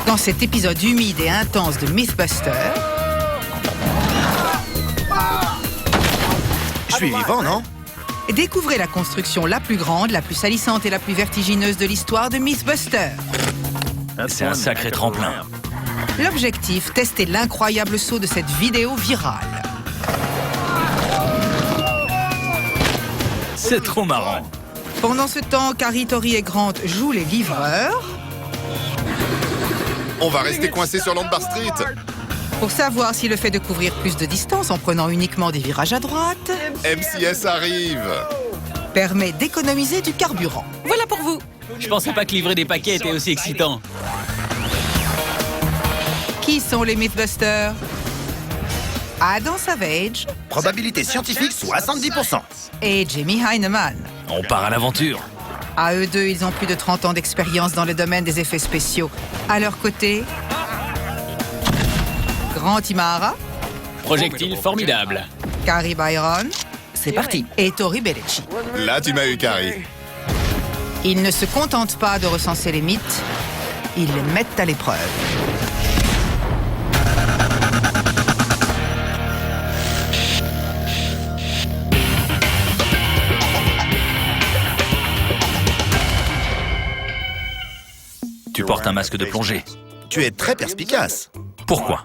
Dans cet épisode humide et intense de Mythbusters, Je suis vivant, non? découvrez la construction la plus grande, la plus salissante et la plus vertigineuse de l'histoire de Mythbusters. C'est un sacré tremplin. L'objectif, tester l'incroyable saut de cette vidéo virale. C'est trop marrant. Pendant ce temps, Carrie, Tori et Grant jouent les livreurs. On va rester coincé sur Lombard Street. Pour savoir si le fait de couvrir plus de distance en prenant uniquement des virages à droite MCS arrive. permet d'économiser du carburant. Voilà pour vous. Je pensais pas que livrer des paquets était aussi excitant. Qui sont les Mythbusters? Adam Savage Probabilité scientifique 70%. et Jamie Heineman. On part à l'aventure. À eux deux, ils ont plus de 30 ans d'expérience dans le domaine des effets spéciaux. À leur côté, Grant Imahara, Projectile formidable. Carrie Byron C'est parti. et Tori Belleci. Là, tu m'as eu, Carrie. Ils ne se contentent pas de recenser les mythes, ils les mettent à l'épreuve. Tu portes un masque de plongée. Tu es très perspicace. Pourquoi?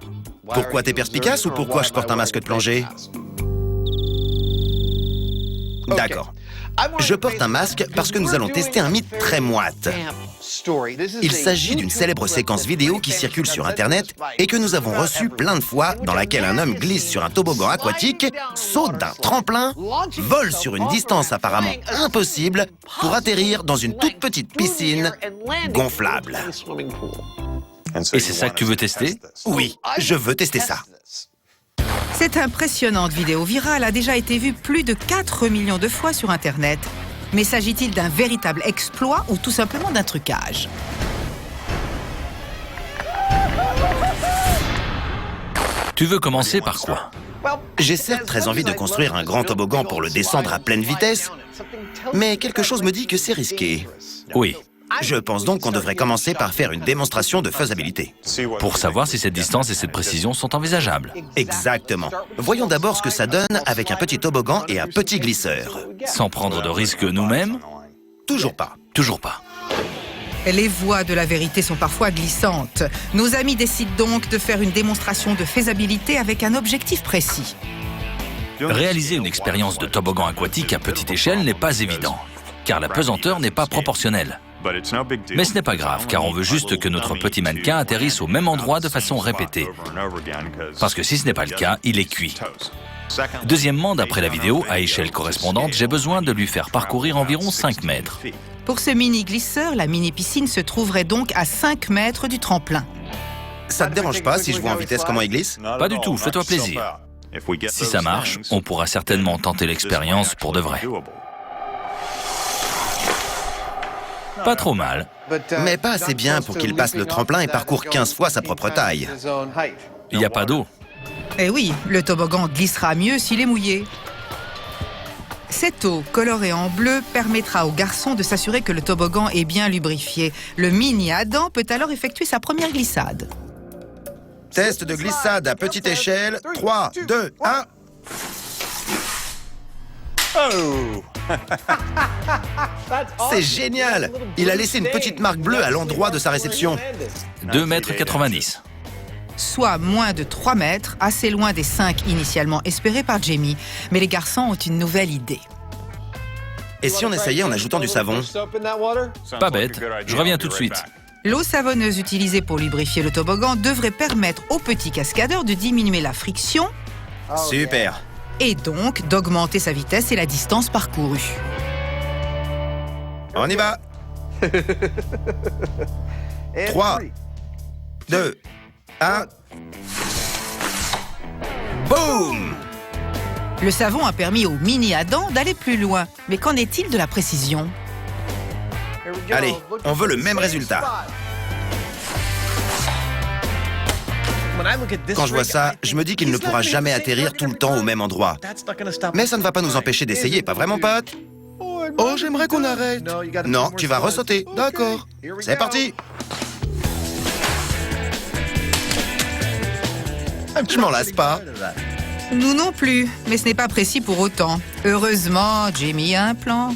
Pourquoi t'es perspicace ou pourquoi je porte un masque de plongée? D'accord. Je porte un masque parce que nous allons tester un mythe très moite. Il s'agit d'une célèbre séquence vidéo qui circule sur Internet et que nous avons reçue plein de fois, dans laquelle un homme glisse sur un toboggan aquatique, saute d'un tremplin, vole sur une distance apparemment impossible pour atterrir dans une toute petite piscine gonflable. Et c'est ça que tu veux tester? Oui, je veux tester ça. Cette impressionnante vidéo virale a déjà été vue plus de 4 millions de fois sur Internet. Mais s'agit-il d'un véritable exploit ou tout simplement d'un trucage? Tu veux commencer par quoi? J'ai certes très envie de construire un grand toboggan pour le descendre à pleine vitesse, mais quelque chose me dit que c'est risqué. Oui. Je pense donc qu'on devrait commencer par faire une démonstration de faisabilité. Pour savoir si cette distance et cette précision sont envisageables. Exactement. Voyons d'abord ce que ça donne avec un petit toboggan et un petit glisseur. Sans prendre de risques nous-mêmes? Toujours pas. Toujours pas. Les voies de la vérité sont parfois glissantes. Nos amis décident donc de faire une démonstration de faisabilité avec un objectif précis. Réaliser une expérience de toboggan aquatique à petite échelle n'est pas évident, car la pesanteur n'est pas proportionnelle. Mais ce n'est pas grave, car on veut juste que notre petit mannequin atterrisse au même endroit de façon répétée. Parce que si ce n'est pas le cas, il est cuit. Deuxièmement, d'après la vidéo, à échelle correspondante, j'ai besoin de lui faire parcourir environ 5 mètres. Pour ce mini-glisseur, la mini-piscine se trouverait donc à 5 mètres du tremplin. Ça te dérange pas si je vois en vitesse comment il glisse? Pas du tout, fais-toi plaisir. Si ça marche, on pourra certainement tenter l'expérience pour de vrai. Pas trop mal. Mais pas assez bien pour qu'il passe le tremplin et parcourt 15 fois sa propre taille. Il n'y a pas d'eau. Eh oui, le toboggan glissera mieux s'il est mouillé. Cette eau colorée en bleu permettra au garçon de s'assurer que le toboggan est bien lubrifié. Le mini Adam peut alors effectuer sa première glissade. Test de glissade à petite échelle. 3, 2, 1... C'est génial! Il a laissé une petite marque bleue à l'endroit de sa réception. 2,90 m. Soit moins de 3 mètres, assez loin des 5 initialement espérés par Jamie. Mais les garçons ont une nouvelle idée. Et si on essayait en ajoutant du savon? Pas bête, je reviens tout de suite. L'eau savonneuse utilisée pour lubrifier le toboggan devrait permettre au petit cascadeur de diminuer la friction Super! et donc d'augmenter sa vitesse et la distance parcourue. On y va! 3, 2, 1... Boum! Le savon a permis au mini Adam d'aller plus loin. Mais qu'en est-il de la précision? Allez, on veut le même résultat. Quand je vois ça, je me dis qu'il ne pourra jamais atterrir tout le temps au même endroit. Mais ça ne va pas nous empêcher d'essayer, pas vraiment, pote? Oh, j'aimerais qu'on arrête. Non, tu vas ressauter. D'accord. C'est parti. Je m'en lasse pas. Nous non plus, mais ce n'est pas précis pour autant. Heureusement, Jimmy a un plan.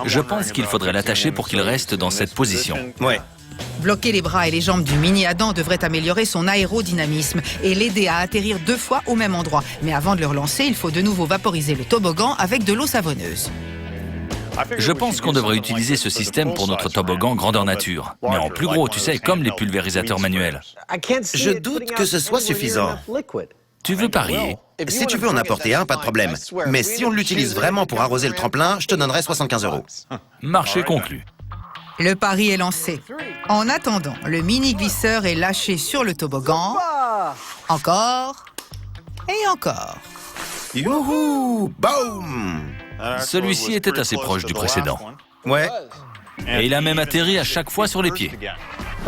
Je pense qu'il faudrait l'attacher pour qu'il reste dans cette position. Ouais. Bloquer les bras et les jambes du mini-Adam devrait améliorer son aérodynamisme et l'aider à atterrir 2 fois au même endroit. Mais avant de le relancer, il faut de nouveau vaporiser le toboggan avec de l'eau savonneuse. Je pense qu'on devrait utiliser ce système pour notre toboggan grandeur nature. Mais en plus gros, tu sais, comme les pulvérisateurs manuels. Je doute que ce soit suffisant. Tu veux parier? Si tu veux en apporter un, pas de problème. Mais si on l'utilise vraiment pour arroser le tremplin, je te donnerai 75 €. Marché conclu. Le pari est lancé. En attendant, le mini-glisseur est lâché sur le toboggan. Encore et encore. Youhou! Boum! Celui-ci était assez proche du précédent. Ouais. Et il a même atterri à chaque fois sur les pieds.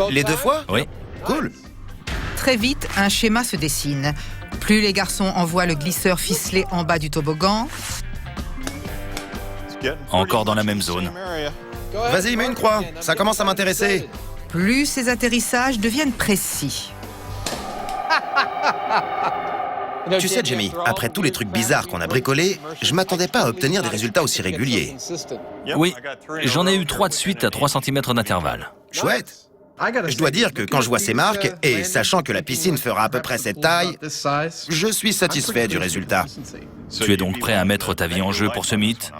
Les 2 fois? Oui. Cool. Très vite, un schéma se dessine. Plus les garçons envoient le glisseur ficelé en bas du toboggan, Encore dans la même zone. Vas-y, mets une croix. Ça commence à m'intéresser. plus ces atterrissages deviennent précis. Tu sais, Jimmy, après tous les trucs bizarres qu'on a bricolés, je m'attendais pas à obtenir des résultats aussi réguliers. Oui, j'en ai eu 3 de suite à 3 cm d'intervalle. Chouette. Je dois dire que quand je vois ces marques, et sachant que la piscine fera à peu près cette taille, je suis satisfait du résultat. Tu es donc prêt à mettre ta vie en jeu pour ce mythe?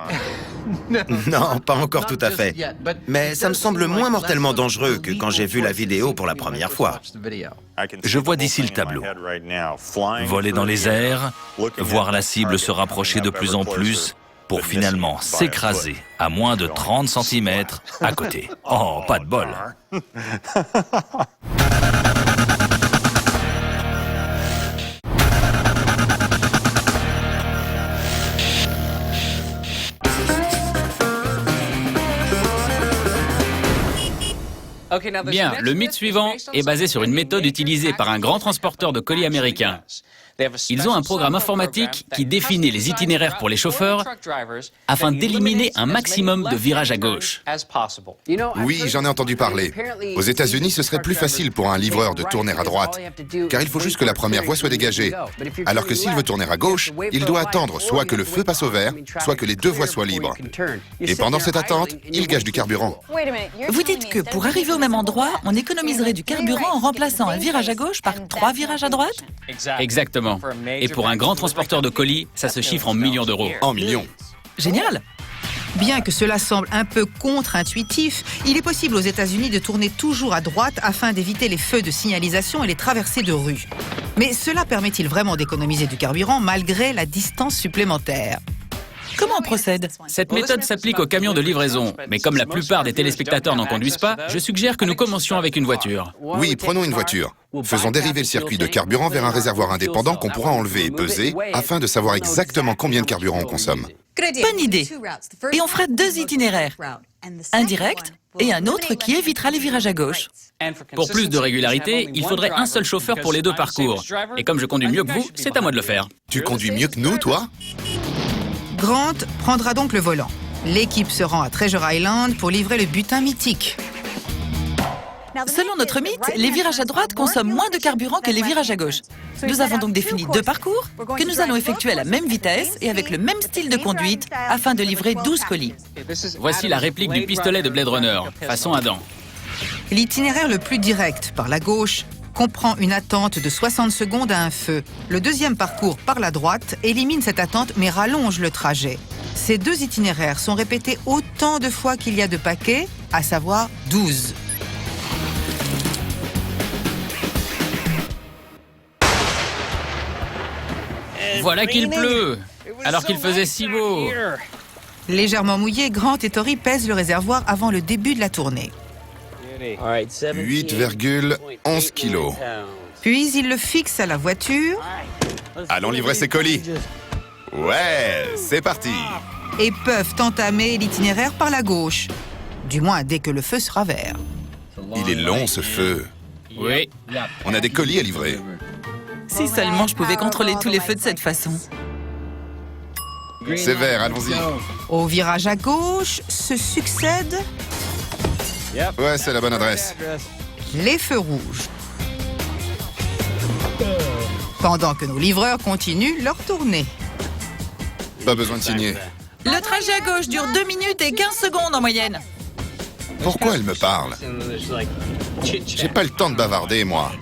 Non, pas encore tout à fait. Mais ça me semble moins mortellement dangereux que quand j'ai vu la vidéo pour la première fois. Je vois d'ici le tableau. Voler dans les airs, voir la cible se rapprocher de plus en plus, pour finalement s'écraser à moins de 30 cm à côté. Oh, pas de bol. Bien, le mythe suivant est basé sur une méthode utilisée par un grand transporteur de colis américain. Ils ont un programme informatique qui définit les itinéraires pour les chauffeurs afin d'éliminer un maximum de virages à gauche. Oui, j'en ai entendu parler. Aux États-Unis, ce serait plus facile pour un livreur de tourner à droite, car il faut juste que la première voie soit dégagée. Alors que s'il veut tourner à gauche, il doit attendre soit que le feu passe au vert, soit que les 2 voies soient libres. Et pendant cette attente, il gâche du carburant. Vous dites que pour arriver au même endroit, on économiserait du carburant en remplaçant un virage à gauche par 3 virages à droite? Exactement. Et pour un grand transporteur de colis, ça se chiffre en millions d'euros. En millions. Génial! Bien que cela semble un peu contre-intuitif, il est possible aux États-Unis de tourner toujours à droite afin d'éviter les feux de signalisation et les traversées de rue. Mais cela permet-il vraiment d'économiser du carburant malgré la distance supplémentaire? Comment on procède? Cette méthode s'applique aux camions de livraison, mais comme la plupart des téléspectateurs n'en conduisent pas, je suggère que nous commencions avec une voiture. Oui, prenons une voiture. Faisons dériver le circuit de carburant vers un réservoir indépendant qu'on pourra enlever et peser afin de savoir exactement combien de carburant on consomme. Bonne idée! Et on fera 2 itinéraires. Un direct et un autre qui évitera les virages à gauche. Pour plus de régularité, il faudrait un seul chauffeur pour les 2 parcours. Et comme je conduis mieux que vous, c'est à moi de le faire. Tu conduis mieux que nous, toi? Grant prendra donc le volant. L'équipe se rend à Treasure Island pour livrer le butin mythique. Selon notre mythe, les virages à droite consomment moins de carburant que les virages à gauche. Nous avons donc défini 2 parcours que nous allons effectuer à la même vitesse et avec le même style de conduite afin de livrer 12 colis. Voici la réplique du pistolet de Blade Runner, façon Adam. L'itinéraire le plus direct, par la gauche, comprend une attente de 60 secondes à un feu. Le deuxième parcours, par la droite, élimine cette attente mais rallonge le trajet. Ces 2 itinéraires sont répétés autant de fois qu'il y a de paquets, à savoir 12. Voilà qu'il pleut, alors qu'il faisait si beau. Légèrement mouillé, Grant et Tori pèsent le réservoir avant le début de la tournée. 8,11 kilos. Puis ils le fixent à la voiture Allons livrer ces colis. Ouais, c'est parti. et peuvent entamer l'itinéraire par la gauche. Du moins dès que le feu sera vert. Il est long, ce feu. Oui. On a des colis à livrer. Si seulement je pouvais contrôler tous les feux de cette façon. C'est vert, allons-y. Au virage à gauche se succèdent Ouais, c'est la bonne adresse. les feux rouges. pendant que nos livreurs continuent leur tournée. Pas besoin de signer. Le trajet à gauche dure 2 minutes et 15 secondes en moyenne. Pourquoi elle me parle? J'ai pas le temps de bavarder, moi.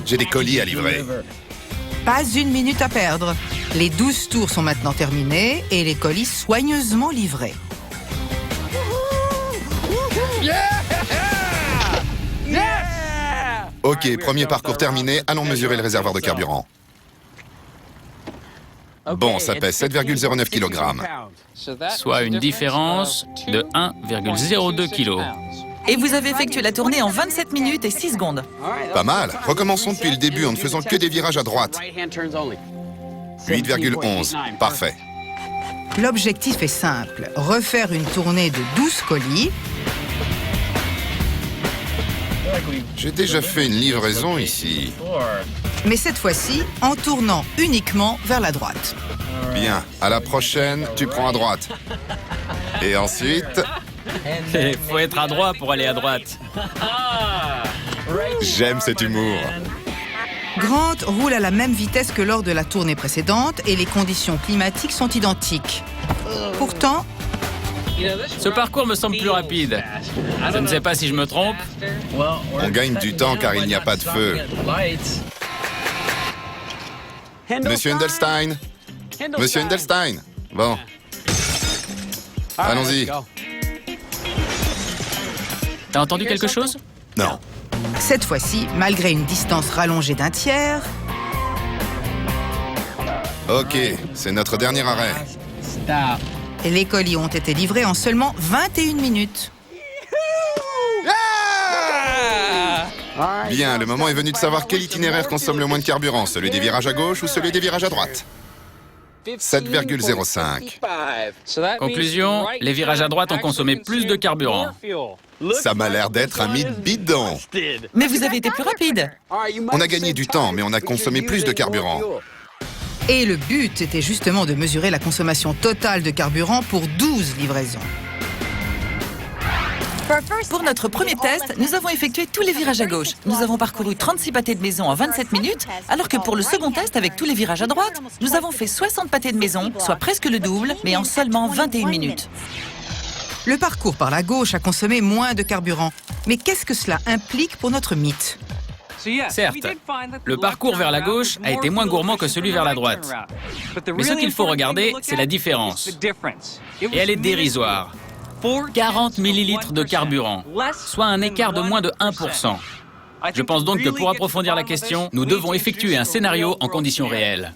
J'ai des colis à livrer. Pas une minute à perdre. Les 12 tours sont maintenant terminés et les colis soigneusement livrés. Ok, premier parcours terminé, allons mesurer le réservoir de carburant. Bon, ça pèse 7,09 kg. Soit une différence de 1,02 kg. Et vous avez effectué la tournée en 27 minutes et 6 secondes. Pas mal. Recommençons depuis le début en ne faisant que des virages à droite. 8,11. Parfait. L'objectif est simple, refaire une tournée de 12 colis. J'ai déjà fait une livraison ici. Mais cette fois-ci, en tournant uniquement vers la droite. Bien, à la prochaine, tu prends à droite. Et ensuite... Il faut être adroit pour aller à droite. J'aime cet humour. Grant roule à la même vitesse que lors de la tournée précédente et les conditions climatiques sont identiques. Pourtant, Ce parcours me semble plus rapide. Je ne sais pas si je me trompe. On gagne du temps car il n'y a pas de feu. Monsieur Endelstein. Monsieur Endelstein. Bon. Allons-y. T'as entendu quelque chose? Non. cette fois-ci, malgré une distance rallongée d'un tiers, Ok, c'est notre dernier arrêt. les colis ont été livrés en seulement 21 minutes. Bien, le moment est venu de savoir quel itinéraire consomme le moins de carburant, celui des virages à gauche ou celui des virages à droite. 7,05. Conclusion, les virages à droite ont consommé plus de carburant. Ça m'a l'air d'être un mythe bidon. Mais vous avez été plus rapide. On a gagné du temps, mais on a consommé plus de carburant. Et le but était justement de mesurer la consommation totale de carburant pour 12 livraisons. Pour notre premier test, nous avons effectué tous les virages à gauche. Nous avons parcouru 36 pâtés de maison en 27 minutes, alors que pour le second test, avec tous les virages à droite, nous avons fait 60 pâtés de maison, soit presque le double, mais en seulement 21 minutes. Le parcours par la gauche a consommé moins de carburant. Mais qu'est-ce que cela implique pour notre mythe? Certes, le parcours vers la gauche a été moins gourmand que celui vers la droite. Mais ce qu'il faut regarder, c'est la différence. Et elle est dérisoire. 40 millilitres de carburant, soit un écart de moins de 1%. Je pense donc que pour approfondir la question, nous devons effectuer un scénario en conditions réelles.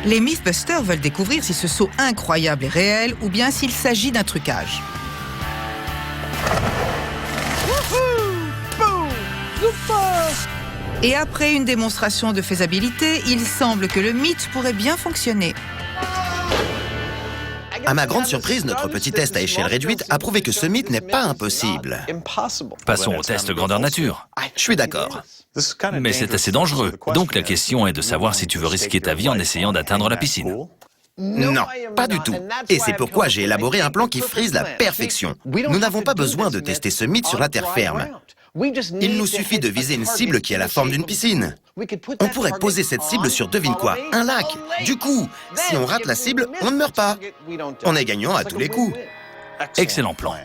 Les Mythbusters veulent découvrir si ce saut incroyable est réel ou bien s'il s'agit d'un trucage. Et après une démonstration de faisabilité, il semble que le mythe pourrait bien fonctionner. À ma grande surprise, notre petit test à échelle réduite a prouvé que ce mythe n'est pas impossible. Passons au test grandeur nature. Je suis d'accord. Mais c'est assez dangereux. Donc la question est de savoir si tu veux risquer ta vie en essayant d'atteindre la piscine. Non, pas du tout. Et c'est pourquoi j'ai élaboré un plan qui frise la perfection. Nous n'avons pas besoin de tester ce mythe sur la terre ferme. Il nous suffit de viser une cible qui a la forme d'une piscine. On pourrait poser cette cible sur, devine quoi, un lac. Du coup, si on rate la cible, on ne meurt pas. On est gagnant à tous les coups. Excellent plan.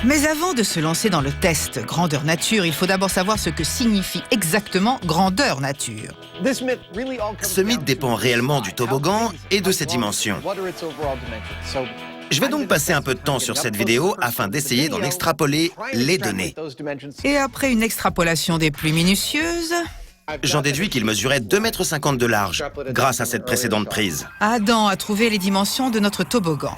Mais avant de se lancer dans le test grandeur nature, il faut d'abord savoir ce que signifie exactement grandeur nature. Ce mythe dépend réellement du toboggan et de ses dimensions. Je vais donc passer un peu de temps sur cette vidéo afin d'essayer d'en extrapoler les données. Et après une extrapolation des plus minutieuses, J'en déduis qu'il mesurait 2,50 m de large, grâce à cette précédente prise. Adam a trouvé les dimensions de notre toboggan.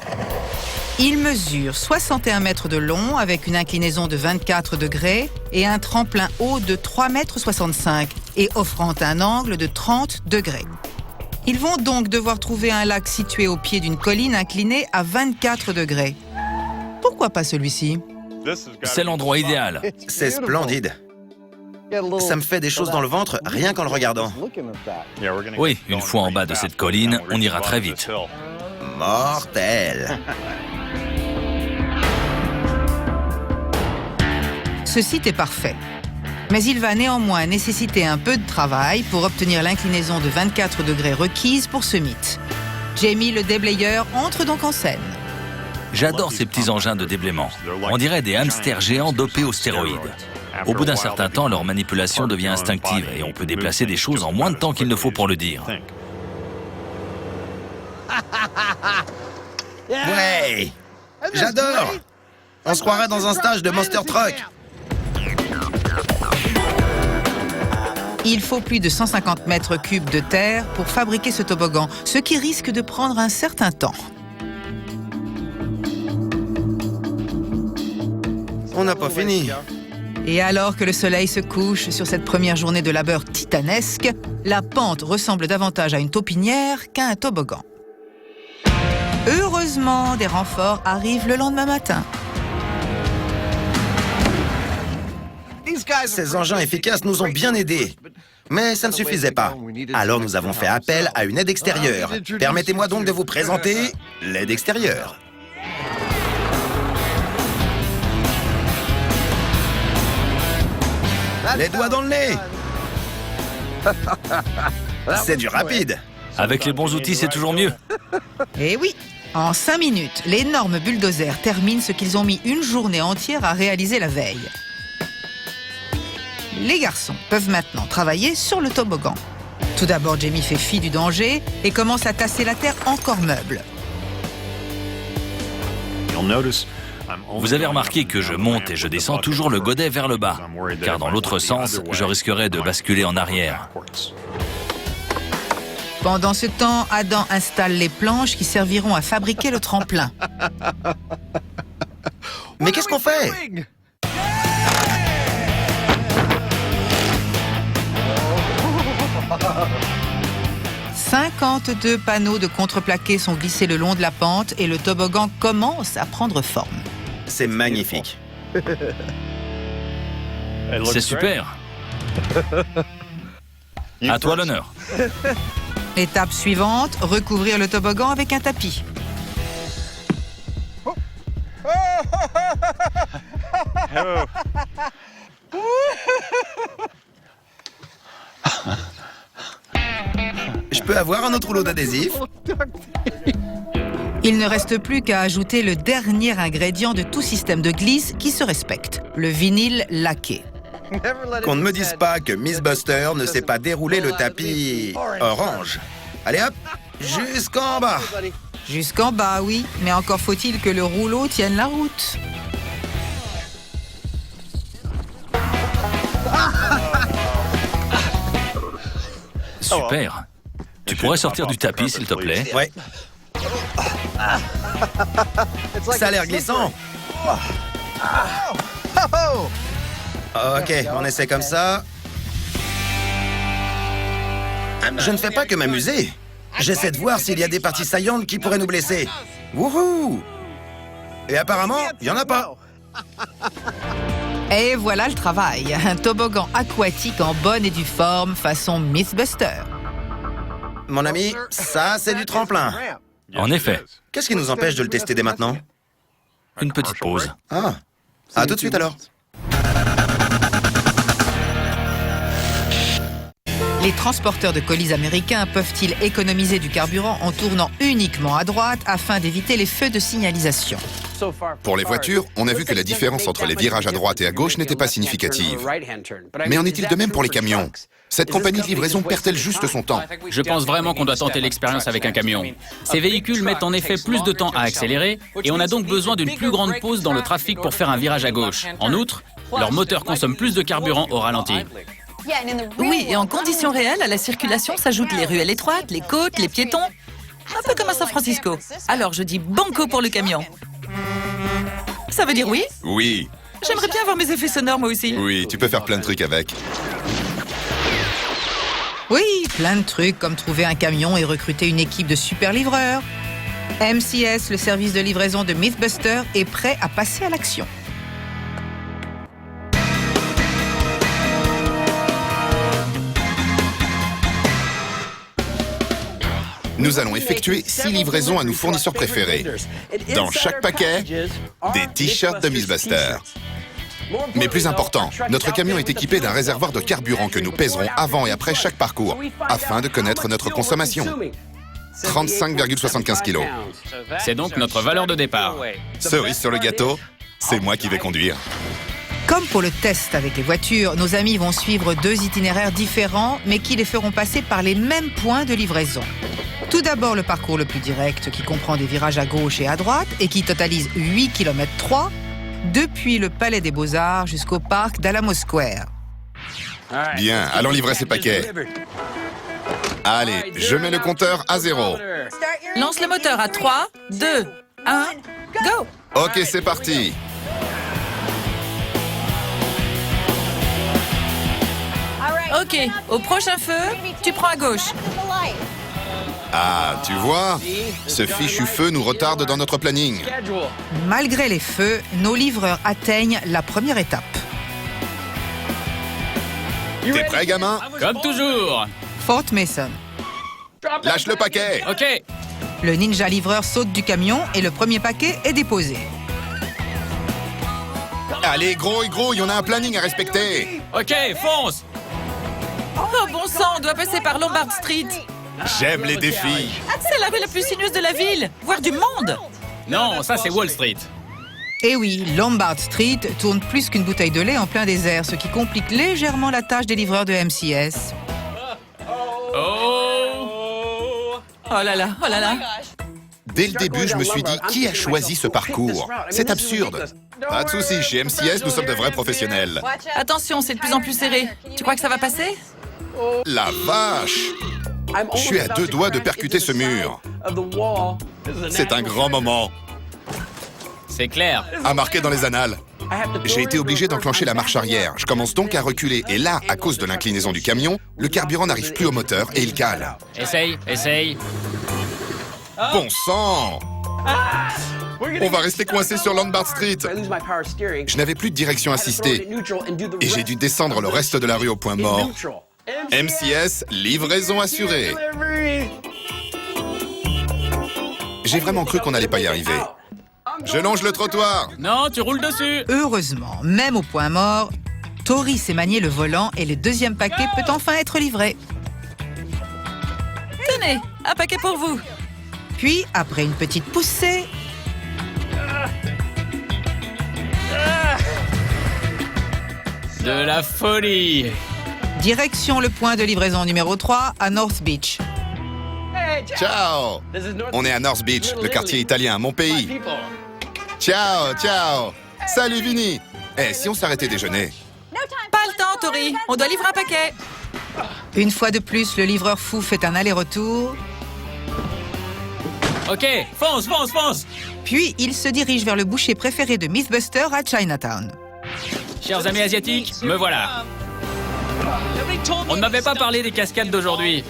Il mesure 61 mètres de long avec une inclinaison de 24 degrés et un tremplin haut de 3,65 m et offrant un angle de 30 degrés. Ils vont donc devoir trouver un lac situé au pied d'une colline inclinée à 24 degrés. Pourquoi pas celui-ci? C'est l'endroit idéal. C'est splendide. Ça me fait des choses dans le ventre rien qu'en le regardant. Oui, une fois en bas de cette colline, on ira très vite. Mortel. Ce site est parfait. Mais il va néanmoins nécessiter un peu de travail pour obtenir l'inclinaison de 24 degrés requise pour ce mythe. Jamie le déblayeur entre donc en scène. J'adore ces petits engins de déblaiement. On dirait des hamsters géants dopés aux stéroïdes. Au bout d'un certain temps, leur manipulation devient instinctive et on peut déplacer des choses en moins de temps qu'il ne faut pour le dire. Ouais! J'adore! On se croirait dans un stage de Monster Truck. Il faut plus de 150 mètres cubes de terre pour fabriquer ce toboggan, ce qui risque de prendre un certain temps. On n'a pas fini. Et alors que le soleil se couche sur cette première journée de labeur titanesque, la pente ressemble davantage à une taupinière qu'à un toboggan. Heureusement, des renforts arrivent le lendemain matin. Ces engins efficaces nous ont bien aidés. Mais ça ne suffisait pas. Alors nous avons fait appel à une aide extérieure. Permettez-moi donc de vous présenter l'aide extérieure. Les doigts dans le nez. C'est du rapide. Avec les bons outils, c'est toujours mieux. Eh oui, en 5 minutes, l'énorme bulldozer termine ce qu'ils ont mis une journée entière à réaliser la veille. Les garçons peuvent maintenant travailler sur le toboggan. Tout d'abord, Jamie fait fi du danger et commence à tasser la terre encore meuble. Vous avez remarqué que je monte et je descends toujours le godet vers le bas, car dans l'autre sens, je risquerais de basculer en arrière. Pendant ce temps, Adam installe les planches qui serviront à fabriquer le tremplin. Mais qu'est-ce qu'on fait? 52 panneaux de contreplaqué sont glissés le long de la pente et le toboggan commence à prendre forme. C'est magnifique. C'est super. À toi l'honneur. Étape suivante, recouvrir le toboggan avec un tapis. Je peux avoir un autre rouleau d'adhésif? Il ne reste plus qu'à ajouter le dernier ingrédient de tout système de glisse qui se respecte, le vinyle laqué. Qu'on ne me dise pas que Miss Buster ne sait pas dérouler le tapis orange. Allez hop, jusqu'en bas. Jusqu'en bas, oui, mais encore faut-il que le rouleau tienne la route. Super. Tu pourrais sortir du tapis, s'il te plaît? Ouais. Ça a l'air glissant. Ok, on essaie comme ça. Je ne fais pas que m'amuser. J'essaie de voir s'il y a des parties saillantes qui pourraient nous blesser. Wouhou! Et apparemment, il n'y en a pas. Et voilà le travail. Un toboggan aquatique en bonne et due forme, façon Mythbuster. Mon ami, ça, c'est du tremplin. En effet. Qu'est-ce qui nous empêche de le tester dès maintenant? Une petite pause. Ah, à tout de suite alors. Les transporteurs de colis américains peuvent-ils économiser du carburant en tournant uniquement à droite afin d'éviter les feux de signalisation? Pour les voitures, on a vu que la différence entre les virages à droite et à gauche n'était pas significative. Mais en est-il de même pour les camions? Cette compagnie de livraison perd-elle juste son temps? Je pense vraiment qu'on doit tenter l'expérience avec un camion. Ces véhicules mettent en effet plus de temps à accélérer et on a donc besoin d'une plus grande pause dans le trafic pour faire un virage à gauche. En outre, leur moteur consomme plus de carburant au ralenti. Oui, et en conditions réelles, à la circulation s'ajoutent les ruelles étroites, les côtes, les piétons. Un peu comme à San Francisco. Alors je dis banco pour le camion. Ça veut dire oui? Oui. J'aimerais bien avoir mes effets sonores moi aussi. Oui, tu peux faire plein de trucs avec. Oui, plein de trucs comme trouver un camion et recruter une équipe de super livreurs. MCS, le service de livraison de Mythbuster, est prêt à passer à l'action. Nous allons effectuer 6 livraisons à nos fournisseurs préférés. Dans chaque paquet, des t-shirts de Mythbuster. Mais plus important, notre camion est équipé d'un réservoir de carburant que nous pèserons avant et après chaque parcours, afin de connaître notre consommation. 35,75 kilos. C'est donc notre valeur de départ. Cerise sur le gâteau, c'est moi qui vais conduire. Comme pour le test avec les voitures, nos amis vont suivre 2 itinéraires différents, mais qui les feront passer par les mêmes points de livraison. Tout d'abord, le parcours le plus direct, qui comprend des virages à gauche et à droite, et qui totalise 8 km 3, depuis le Palais des Beaux-Arts jusqu'au parc d'Alamo Square. Bien, allons livrer ces paquets. Allez, je mets le compteur à 0. Lance le moteur à 3, 2, 1, go! Ok, c'est parti. Ok, au prochain feu, tu prends à gauche. Ah, tu vois, ce fichu feu nous retarde dans notre planning. Malgré les feux, nos livreurs atteignent la première étape. T'es prêt, gamin? Comme toujours. Fort Mason. Lâche le paquet. Ok. Le ninja livreur saute du camion et le premier paquet est déposé. Allez, gros, on a un planning à respecter. Ok, fonce. Oh bon sang, on doit passer par Lombard Street. J'aime les défis. C'est la rue la plus sinueuse de la ville, voire du monde. Non, ça c'est Wall Street. Et oui, Lombard Street tourne plus qu'une bouteille de lait en plein désert, ce qui complique légèrement la tâche des livreurs de MCS. Oh là là, oh là là. Dès le début, je me suis dit, qui a choisi ce parcours? C'est absurde. Pas de soucis, chez MCS, nous sommes de vrais professionnels. Attention, c'est de plus en plus serré. Tu crois que ça va passer? La vache! Je suis à 2 doigts de percuter ce mur. C'est un grand moment. C'est clair. À marquer dans les annales. J'ai été obligé d'enclencher la marche arrière. Je commence donc à reculer. Et là, à cause de l'inclinaison du camion, le carburant n'arrive plus au moteur et il cale. Essaye. Bon sang! On va rester coincé sur Lombard Street. Je n'avais plus de direction assistée. Et j'ai dû descendre le reste de la rue au point mort. MCS, livraison assurée. J'ai vraiment cru qu'on n'allait pas y arriver. Je longe le trottoir. Non, tu roules dessus. Heureusement, même au point mort, Tori sait manier le volant et le deuxième paquet peut enfin être livré. Tenez, un paquet pour vous. Puis, après une petite poussée, De la folie. direction le point de livraison numéro 3 à North Beach. Ciao! On est à North Beach, le quartier italien, mon pays. Ciao! Salut, Vinny! Si on s'arrêtait déjeuner? Pas le temps, Tori. On doit livrer un paquet. Une fois de plus, le livreur fou fait un aller-retour, Ok, fonce. puis il se dirige vers le boucher préféré de Mythbuster à Chinatown. Chers amis asiatiques, me voilà. On ne m'avait pas parlé des cascades d'aujourd'hui.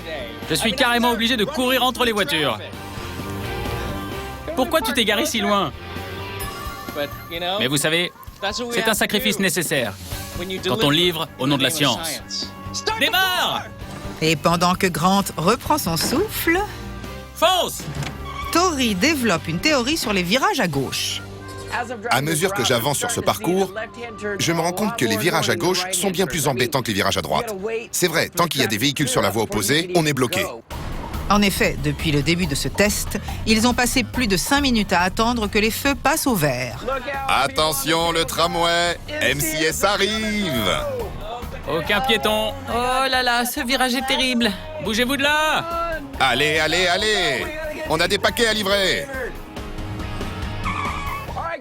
Je suis carrément obligé de courir entre les voitures. Pourquoi tu t'es garé si loin? Mais vous savez, c'est un sacrifice nécessaire quand on livre au nom de la science. Démarre! Et pendant que Grant reprend son souffle, Fonce! Tori développe une théorie sur les virages à gauche. À mesure que j'avance sur ce parcours, je me rends compte que les virages à gauche sont bien plus embêtants que les virages à droite. C'est vrai, tant qu'il y a des véhicules sur la voie opposée, on est bloqué. En effet, depuis le début de ce test, ils ont passé plus de 5 minutes à attendre que les feux passent au vert. Attention, le tramway! MCS arrive! Aucun piéton. Oh là là, ce virage est terrible. Bougez-vous de là! Allez! On a des paquets à livrer!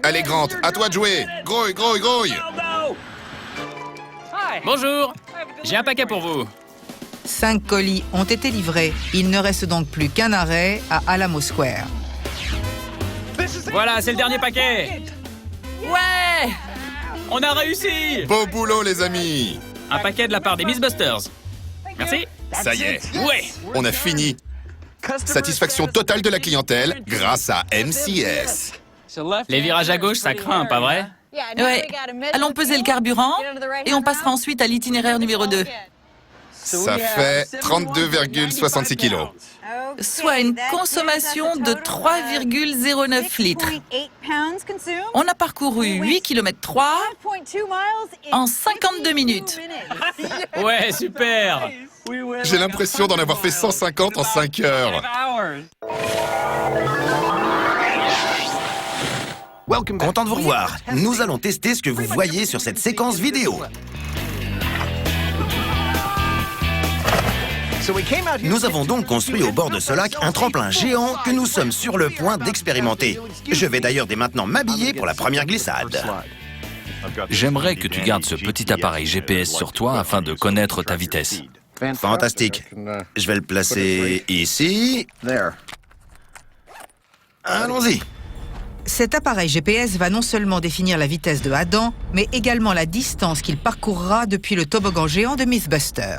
Allez, Grant, à toi de jouer! Grouille! Bonjour! J'ai un paquet pour vous. 5 colis ont été livrés. Il ne reste donc plus qu'un arrêt à Alamo Square. Voilà, c'est le dernier paquet. Ouais! On a réussi! Beau boulot, les amis! Un paquet de la part des Mythbusters. Merci. Ça y est, Ouais! on a fini! Satisfaction totale de la clientèle grâce à MCS. Les virages à gauche, ça craint, pas vrai? Ouais. Allons peser le carburant et on passera ensuite à l'itinéraire numéro 2. Ça fait 32,66 kilos. Soit une consommation de 3,09 litres. On a parcouru 8 km 3 en 52 minutes. Ouais, super! J'ai l'impression d'en avoir fait 150 en 5 heures. Content de vous revoir. Nous allons tester ce que vous voyez sur cette séquence vidéo. Nous avons donc construit au bord de ce lac un tremplin géant que nous sommes sur le point d'expérimenter. Je vais d'ailleurs dès maintenant m'habiller pour la première glissade. J'aimerais que tu gardes ce petit appareil GPS sur toi afin de connaître ta vitesse. Fantastique. Je vais le placer ici. Allons-y. Cet appareil GPS va non seulement définir la vitesse de Adam, mais également la distance qu'il parcourra depuis le toboggan géant de Mythbuster.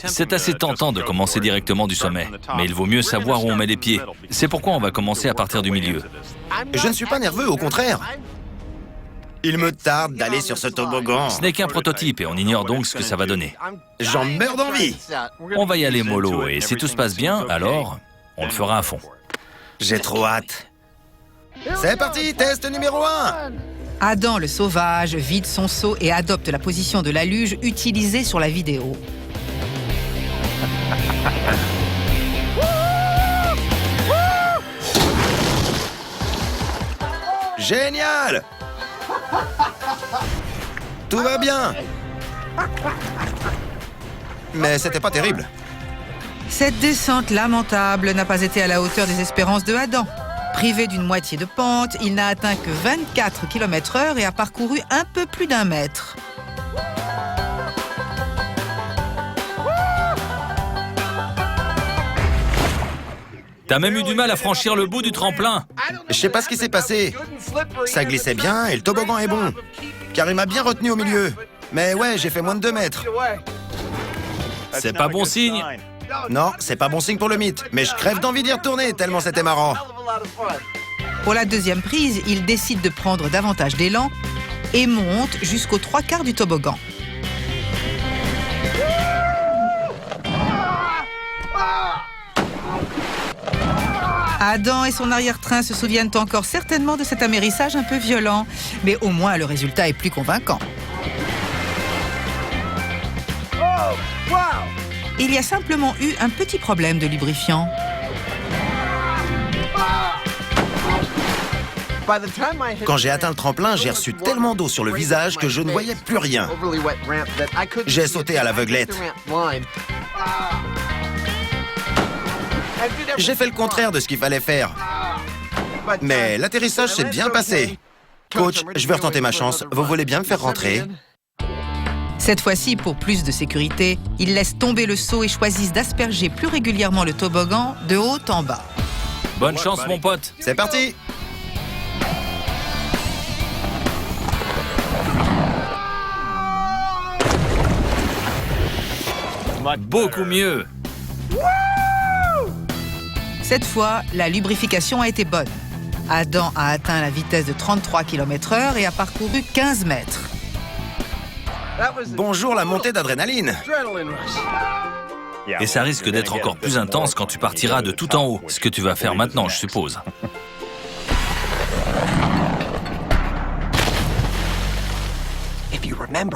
C'est assez tentant de commencer directement du sommet, mais il vaut mieux savoir où on met les pieds. C'est pourquoi on va commencer à partir du milieu. Je ne suis pas nerveux, au contraire. Il me tarde d'aller sur ce toboggan. Ce n'est qu'un prototype et on ignore donc ce que ça va donner. J'en meurs d'envie. On va y aller mollo et si tout se passe bien, alors on le fera à fond. J'ai trop hâte. C'est parti, test numéro 1. Adam le sauvage vide son seau et adopte la position de la luge utilisée sur la vidéo. Génial! Tout va bien. Mais c'était pas terrible. Cette descente lamentable n'a pas été à la hauteur des espérances de Adam. Privé d'une moitié de pente, il n'a atteint que 24 km/h et a parcouru un peu plus d'1 mètre. T'as même eu du mal à franchir le bout du tremplin. Je sais pas ce qui s'est passé. Ça glissait bien et le toboggan est bon. Car il m'a bien retenu au milieu. Mais ouais, j'ai fait moins de 2 mètres. C'est pas bon signe. Non, c'est pas bon signe pour le mythe. Mais je crève d'envie d'y retourner tellement c'était marrant. Pour la deuxième prise, il décide de prendre davantage d'élan et monte jusqu'aux 3/4 du toboggan. Adam et son arrière-train se souviennent encore certainement de cet amérissage un peu violent, mais au moins le résultat est plus convaincant. Il y a simplement eu un petit problème de lubrifiant. Quand j'ai atteint le tremplin, j'ai reçu tellement d'eau sur le visage que je ne voyais plus rien. J'ai sauté à l'aveuglette. J'ai fait le contraire de ce qu'il fallait faire. Mais l'atterrissage s'est bien passé. Coach, je vais retenter ma chance. Vous voulez bien me faire rentrer? Cette fois-ci, pour plus de sécurité, ils laissent tomber le seau et choisissent d'asperger plus régulièrement le toboggan de haut en bas. Bonne chance, mon pote. C'est parti! Beaucoup mieux. Cette fois, la lubrification a été bonne. Adam a atteint la vitesse de 33 km/h et a parcouru 15 mètres. Bonjour la montée d'adrénaline. Et ça risque d'être encore plus intense quand tu partiras de tout en haut. Ce que tu vas faire maintenant, je suppose.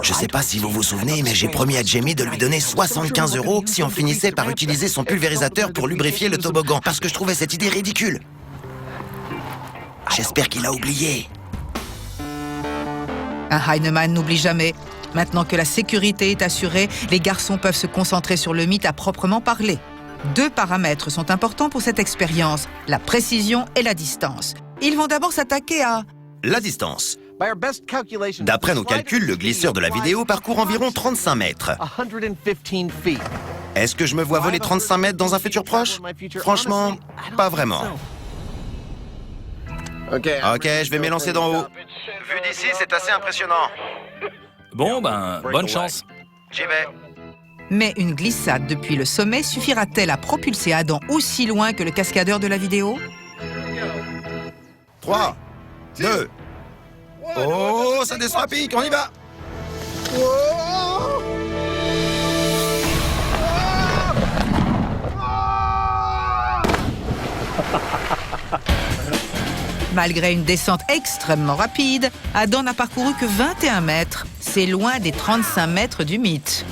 Je sais pas si vous vous souvenez, mais j'ai promis à Jamie de lui donner 75 € si on finissait par utiliser son pulvérisateur pour lubrifier le toboggan, parce que je trouvais cette idée ridicule. J'espère qu'il a oublié. Un Heinemann n'oublie jamais. Maintenant que la sécurité est assurée, les garçons peuvent se concentrer sur le mythe à proprement parler. 2 paramètres sont importants pour cette expérience, la précision et la distance. Ils vont d'abord s'attaquer à... La distance. D'après nos calculs, le glisseur de la vidéo parcourt environ 35 mètres. Est-ce que je me vois voler 35 mètres dans un futur proche? Franchement, pas vraiment. Ok, je vais m'élancer d'en haut. Vu d'ici, c'est assez impressionnant. Bon, ben, bonne chance. J'y vais. Mais une glissade depuis le sommet suffira-t-elle à propulser Adam aussi loin que le cascadeur de la vidéo? 3, 2... Oh, ça descend à pic, on y va! Malgré une descente extrêmement rapide, Adam n'a parcouru que 21 mètres. C'est loin des 35 mètres du mythe.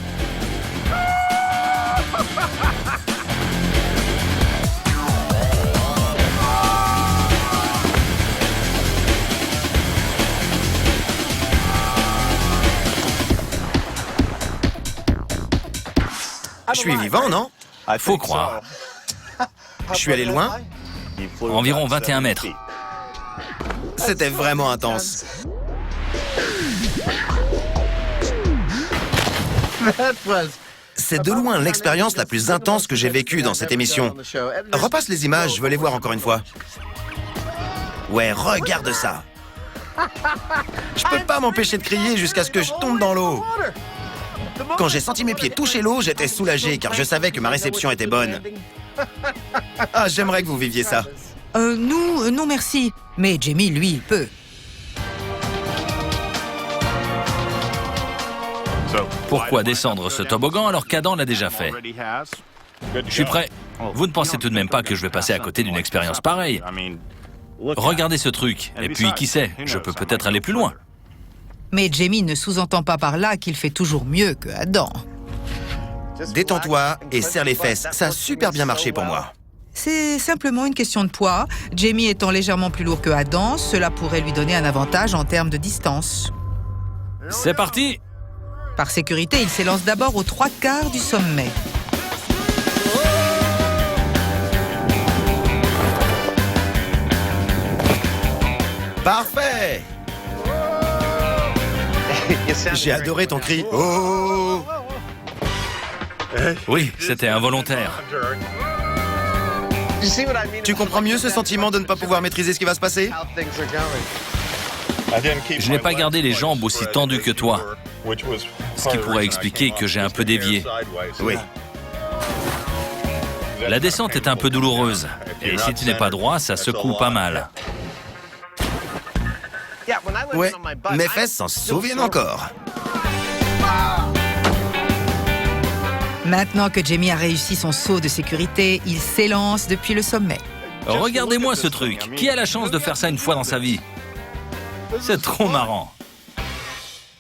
Je suis vivant, non? Faut croire. Je suis allé loin? Environ 21 mètres. C'était vraiment intense. C'est de loin l'expérience la plus intense que j'ai vécue dans cette émission. Repasse les images, je veux les voir encore une fois. Ouais, regarde ça. Je peux pas m'empêcher de crier jusqu'à ce que je tombe dans l'eau. Quand j'ai senti mes pieds toucher l'eau, j'étais soulagé car je savais que ma réception était bonne. Ah, j'aimerais que vous viviez ça. Nous, non merci. Mais Jamie, lui, il peut. Pourquoi descendre ce toboggan alors qu'Adam l'a déjà fait? Je suis prêt. Vous ne pensez tout de même pas que je vais passer à côté d'une expérience pareille? Regardez ce truc. Et puis, qui sait, je peux peut-être aller plus loin. Mais Jamie ne sous-entend pas par là qu'il fait toujours mieux que Adam. Détends-toi et serre les fesses. Ça a super bien marché pour moi. C'est simplement une question de poids. Jamie étant légèrement plus lourd que Adam, cela pourrait lui donner un avantage en termes de distance. C'est parti! Par sécurité, il s'élance d'abord aux 3/4 du sommet. Parfait! J'ai adoré ton cri. Oh! Oui, c'était involontaire. Tu comprends mieux ce sentiment de ne pas pouvoir maîtriser ce qui va se passer? Je n'ai pas gardé les jambes aussi tendues que toi, ce qui pourrait expliquer que j'ai un peu dévié. Oui. La descente est un peu douloureuse, et si tu n'es pas droit, ça secoue pas mal. Ouais, mes fesses s'en souviennent encore. Maintenant que Jamie a réussi son saut de sécurité, il s'élance depuis le sommet. Regardez-moi ce truc. Qui a la chance de faire ça une fois dans sa vie? C'est trop marrant.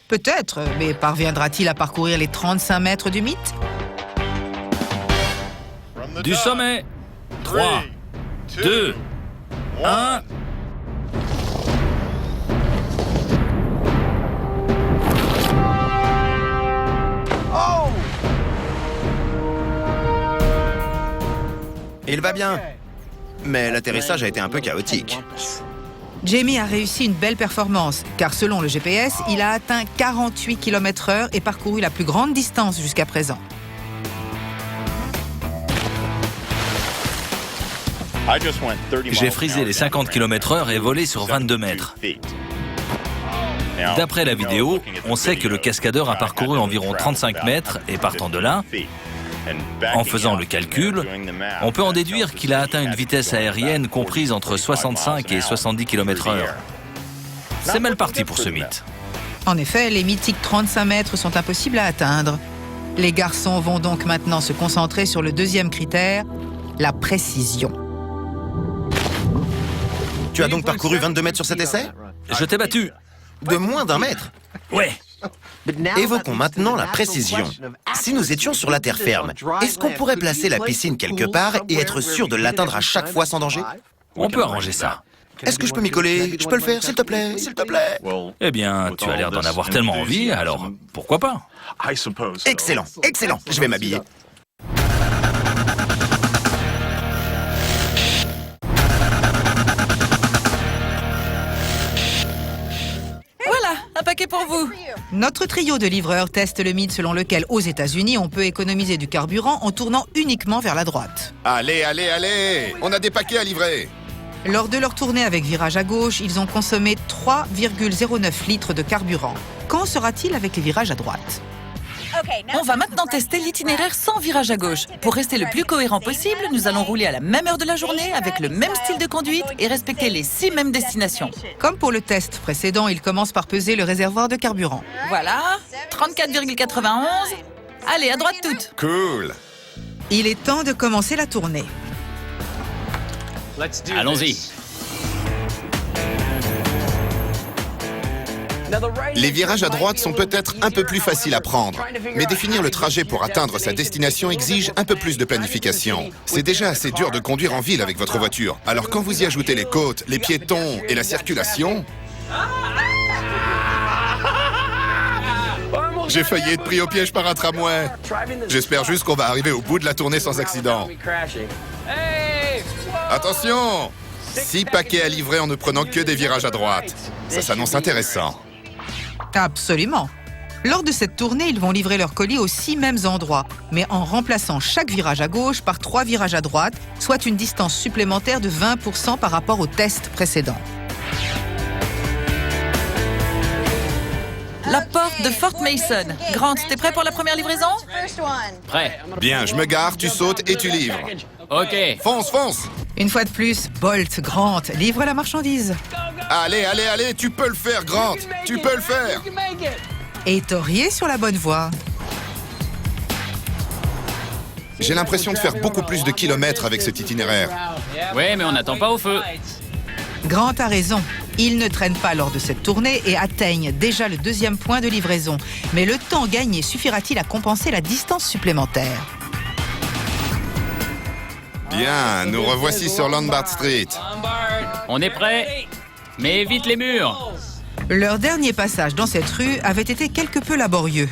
Peut-être, mais parviendra-t-il à parcourir les 35 mètres du mythe? Du sommet. 3, 2, 1... Il va bien. Mais l'atterrissage a été un peu chaotique. Jamie a réussi une belle performance, car selon le GPS, il a atteint 48 km/h et parcouru la plus grande distance jusqu'à présent. J'ai frisé les 50 km/h et volé sur 22 mètres. D'après la vidéo, on sait que le cascadeur a parcouru environ 35 mètres et partant de là, en faisant le calcul, on peut en déduire qu'il a atteint une vitesse aérienne comprise entre 65 et 70 km/h. C'est mal parti pour ce mythe. En effet, les mythiques 35 mètres sont impossibles à atteindre. Les garçons vont donc maintenant se concentrer sur le deuxième critère, la précision. Tu as donc parcouru 22 mètres sur cet essai? Je t'ai battu. De moins d'1 mètre? Ouais. Évoquons maintenant la précision. Si nous étions sur la terre ferme, est-ce qu'on pourrait placer la piscine quelque part et être sûr de l'atteindre à chaque fois sans danger? On peut arranger ça. Est-ce que je peux m'y coller? Je peux le faire, s'il te plaît? S'il te plaît? Eh bien, tu as l'air d'en avoir tellement envie, alors pourquoi pas? Excellent, excellent. Je vais m'habiller. Un paquet pour vous. Notre trio de livreurs teste le mythe selon lequel, aux États-Unis, on peut économiser du carburant en tournant uniquement vers la droite. Allez, allez, allez! On a des paquets à livrer! Lors de leur tournée avec virage à gauche, ils ont consommé 3,09 litres de carburant. Qu'en sera-t-il avec les virages à droite? On va maintenant tester l'itinéraire sans virage à gauche. Pour rester le plus cohérent possible, nous allons rouler à la même heure de la journée, avec le même style de conduite et respecter les 6 mêmes destinations. Comme pour le test précédent, il commence par peser le réservoir de carburant. Voilà, 34,91. Allez, à droite toute. Cool! Il est temps de commencer la tournée. Allons-y. Les virages à droite sont peut-être un peu plus faciles à prendre, mais définir le trajet pour atteindre sa destination exige un peu plus de planification. C'est déjà assez dur de conduire en ville avec votre voiture. Alors quand vous y ajoutez les côtes, les piétons et la circulation... J'ai failli être pris au piège par un tramway. J'espère juste qu'on va arriver au bout de la tournée sans accident. Attention! 6 paquets à livrer en ne prenant que des virages à droite. Ça s'annonce intéressant. Absolument. Lors de cette tournée, ils vont livrer leurs colis aux 6 mêmes endroits, mais en remplaçant chaque virage à gauche par 3 virages à droite, soit une distance supplémentaire de 20% par rapport au test précédent. La porte de Fort Mason. Grant, t'es prêt pour la première livraison? Prêt. Bien, je me gare, tu sautes et tu livres. OK. Fonce, fonce! Une fois de plus, Bolt, Grant, livre la marchandise. Allez, allez, allez, tu peux le faire, Grant! Tu peux le faire! Et Tori est sur la bonne voie. J'ai l'impression de faire beaucoup plus de kilomètres avec cet itinéraire. Ouais, mais on n'attend pas au feu. Grant a raison. Ils ne traînent pas lors de cette tournée et atteignent déjà le 2e point de livraison. Mais le temps gagné suffira-t-il à compenser la distance supplémentaire? Bien, nous revoici sur Lombard Street. On est prêt, mais évite les murs. Leur dernier passage dans cette rue avait été quelque peu laborieux.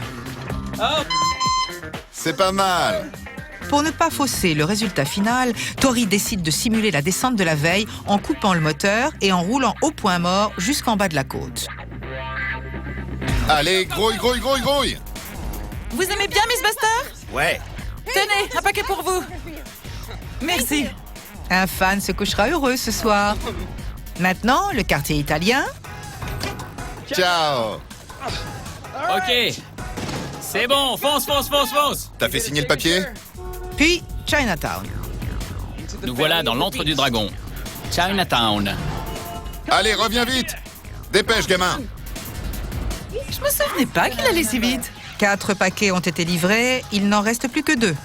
C'est pas mal. Pour ne pas fausser le résultat final, Tori décide de simuler la descente de la veille en coupant le moteur et en roulant au point mort jusqu'en bas de la côte. Allez, grouille, grouille, grouille, grouille! Vous aimez bien Miss Buster? Ouais. Tenez, un paquet pour vous. Merci. Un fan se couchera heureux ce soir. Maintenant, le quartier italien. Ciao! OK. C'est bon, fonce, fonce, fonce, fonce. T'as fait signer le papier? Puis Chinatown. Nous voilà dans l'antre du dragon. Chinatown. Allez, reviens vite! Dépêche, gamin! Je me souvenais pas qu'il allait si vite. 4 paquets ont été livrés, il n'en reste plus que 2.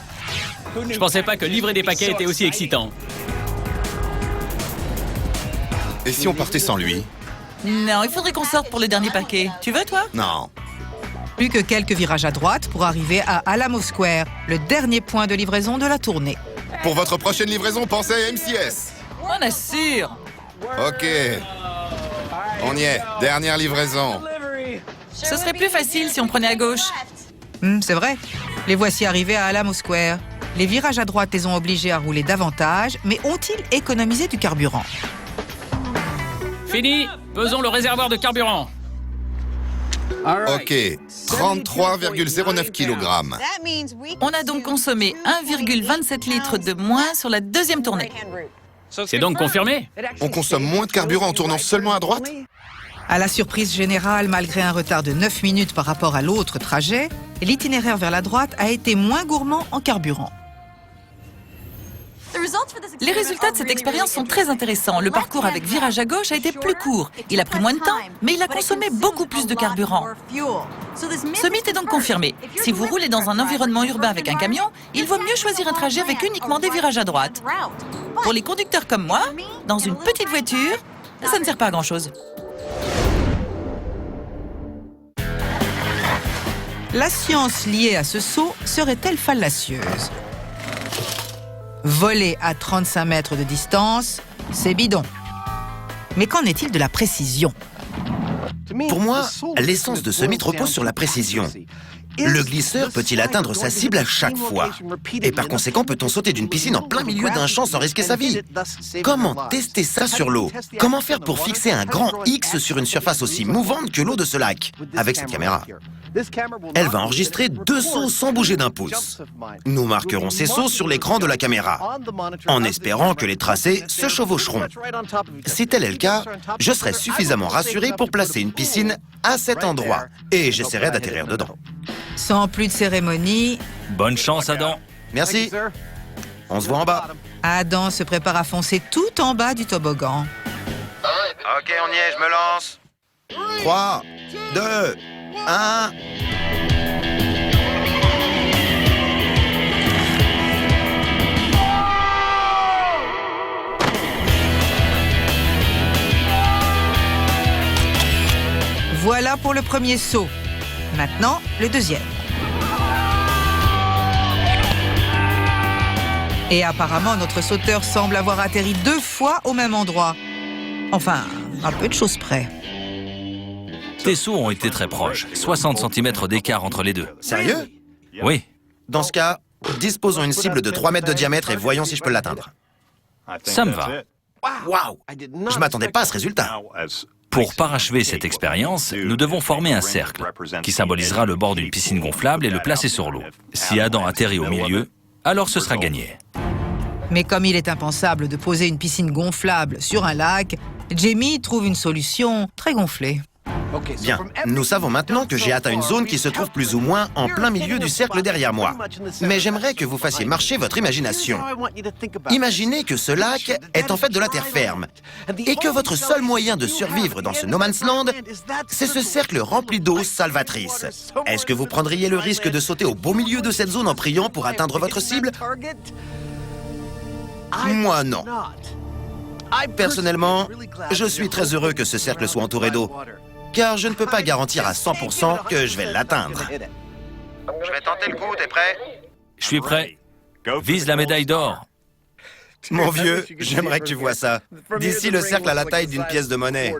Je pensais pas que livrer des paquets était aussi excitant. Et si on partait sans lui? Non, il faudrait qu'on sorte pour le dernier paquet. Tu veux, toi? Non. Plus que quelques virages à droite pour arriver à Alamo Square, le dernier point de livraison de la tournée. Pour votre prochaine livraison, pensez à MCS. On assure. OK. On y est. Dernière livraison. Ce serait plus facile si on prenait à gauche. C'est vrai. Les voici arrivés à Alamo Square. Les virages à droite les ont obligés à rouler davantage, mais ont-ils économisé du carburant? Fini. Pesons le réservoir de carburant. OK. 33,09 kg. On a donc consommé 1,27 litres de moins sur la 2e tournée. C'est donc confirmé? On consomme moins de carburant en tournant seulement à droite? À la surprise générale, malgré un retard de 9 minutes par rapport à l'autre trajet, l'itinéraire vers la droite a été moins gourmand en carburant. Les résultats de cette expérience sont très intéressants. Le parcours avec virage à gauche a été plus court. Il a pris moins de temps, mais il a consommé beaucoup plus de carburant. Ce mythe est donc confirmé. Si vous roulez dans un environnement urbain avec un camion, il vaut mieux choisir un trajet avec uniquement des virages à droite. Pour les conducteurs comme moi, dans une petite voiture, ça ne sert pas à grand-chose. La science liée à ce saut serait-elle fallacieuse? Voler à 35 mètres de distance, c'est bidon. Mais qu'en est-il de la précision? Pour moi, l'essence de ce mythe repose sur la précision. Le glisseur peut-il atteindre sa cible à chaque fois? Et par conséquent, peut-on sauter d'une piscine en plein milieu d'un champ sans risquer sa vie? Comment tester ça sur l'eau? Comment faire pour fixer un grand X sur une surface aussi mouvante que l'eau de ce lac? Avec cette caméra, elle va enregistrer 2 sauts sans bouger d'un pouce. Nous marquerons ces sauts sur l'écran de la caméra, en espérant que les tracés se chevaucheront. Si tel est le cas, je serai suffisamment rassuré pour placer une piscine à cet endroit, et j'essaierai d'atterrir dedans. Sans plus de cérémonie, Bonne chance, Adam. Merci. On se voit en bas. Adam se prépare à foncer tout en bas du toboggan. Ok, on y est, je me lance. 3, 2, 1... Voilà pour le premier saut. Maintenant, le deuxième. Et apparemment, notre sauteur semble avoir atterri 2 fois au même endroit. Enfin, à peu de choses près. Tes sauts ont été très proches, 60 cm d'écart entre les deux. Sérieux? Oui. Dans ce cas, disposons une cible de 3 mètres de diamètre et voyons si je peux l'atteindre. Ça me va. Waouh! Je m'attendais pas à ce résultat. Pour parachever cette expérience, nous devons former un cercle qui symbolisera le bord d'une piscine gonflable et le placer sur l'eau. Si Adam atterrit au milieu, alors ce sera gagné. Mais comme il est impensable de poser une piscine gonflable sur un lac, Jamie trouve une solution très gonflée. Bien, nous savons maintenant que j'ai atteint une zone qui se trouve plus ou moins en plein milieu du cercle derrière moi. Mais j'aimerais que vous fassiez marcher votre imagination. Imaginez que ce lac est en fait de la terre ferme et que votre seul moyen de survivre dans ce no man's land, c'est ce cercle rempli d'eau salvatrice. Est-ce que vous prendriez le risque de sauter au beau milieu de cette zone en priant pour atteindre votre cible? Moi, non. Personnellement, je suis très heureux que ce cercle soit entouré d'eau, car je ne peux pas garantir à 100% que je vais l'atteindre. Je vais tenter le coup, t'es prêt? Je suis prêt. Vise la médaille d'or. Mon vieux, j'aimerais que tu vois ça. D'ici, le cercle a la taille d'une pièce de monnaie.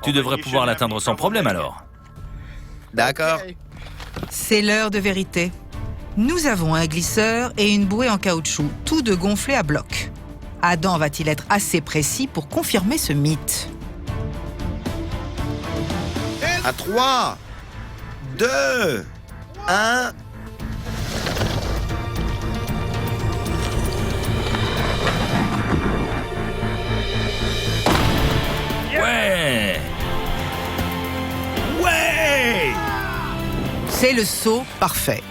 Tu devrais pouvoir l'atteindre sans problème alors. D'accord. C'est l'heure de vérité. Nous avons un glisseur et une bouée en caoutchouc, tous deux gonflés à bloc. Adam va-t-il être assez précis pour confirmer ce mythe? À 3, 2, 1... Ouais! Ouais! C'est le saut parfait.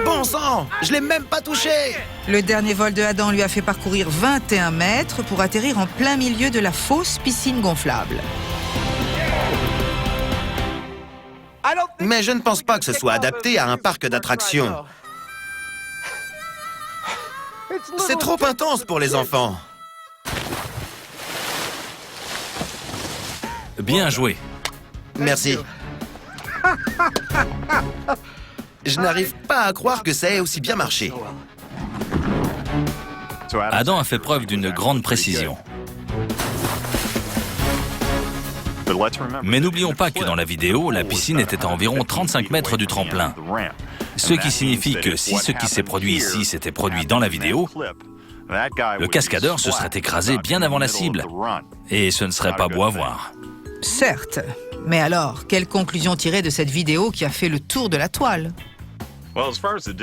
Bon sang! Je l'ai même pas touché! Le dernier vol de Adam lui a fait parcourir 21 mètres pour atterrir en plein milieu de la fausse piscine gonflable. Mais je ne pense pas que ce soit adapté à un parc d'attractions. C'est trop intense pour les enfants. Bien joué. Merci. Je n'arrive pas à croire que ça ait aussi bien marché. Adam a fait preuve d'une grande précision. Mais n'oublions pas que dans la vidéo, la piscine était à environ 35 mètres du tremplin. Ce qui signifie que si ce qui s'est produit ici s'était produit dans la vidéo, le cascadeur se serait écrasé bien avant la cible. Et ce ne serait pas beau à voir. Certes. Mais alors, quelle conclusion tirer de cette vidéo qui a fait le tour de la toile?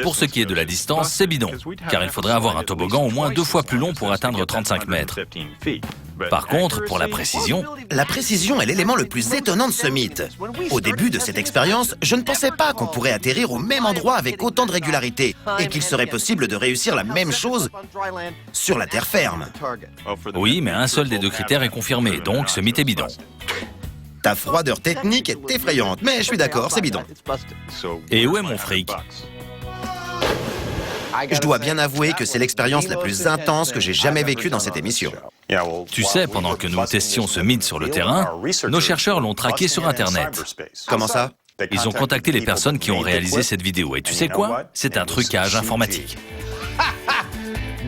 Pour ce qui est de la distance, c'est bidon, car il faudrait avoir un toboggan au moins 2 fois plus long pour atteindre 35 mètres. Par contre, pour la précision est l'élément le plus étonnant de ce mythe. Au début de cette expérience, je ne pensais pas qu'on pourrait atterrir au même endroit avec autant de régularité et qu'il serait possible de réussir la même chose sur la terre ferme. Oui, mais un seul des 2 critères est confirmé, donc ce mythe est bidon. Ta froideur technique est effrayante, mais je suis d'accord, c'est bidon. Et où est mon fric? Je dois bien avouer que c'est l'expérience la plus intense que j'ai jamais vécue dans cette émission. Tu sais, pendant que nous testions ce mythe sur le terrain, nos chercheurs l'ont traqué sur Internet. Comment ça? Ils ont contacté les personnes qui ont réalisé cette vidéo. Et tu sais quoi? C'est un trucage informatique.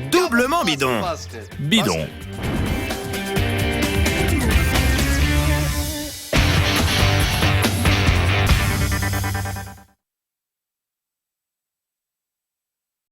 Doublement bidon! Bidon.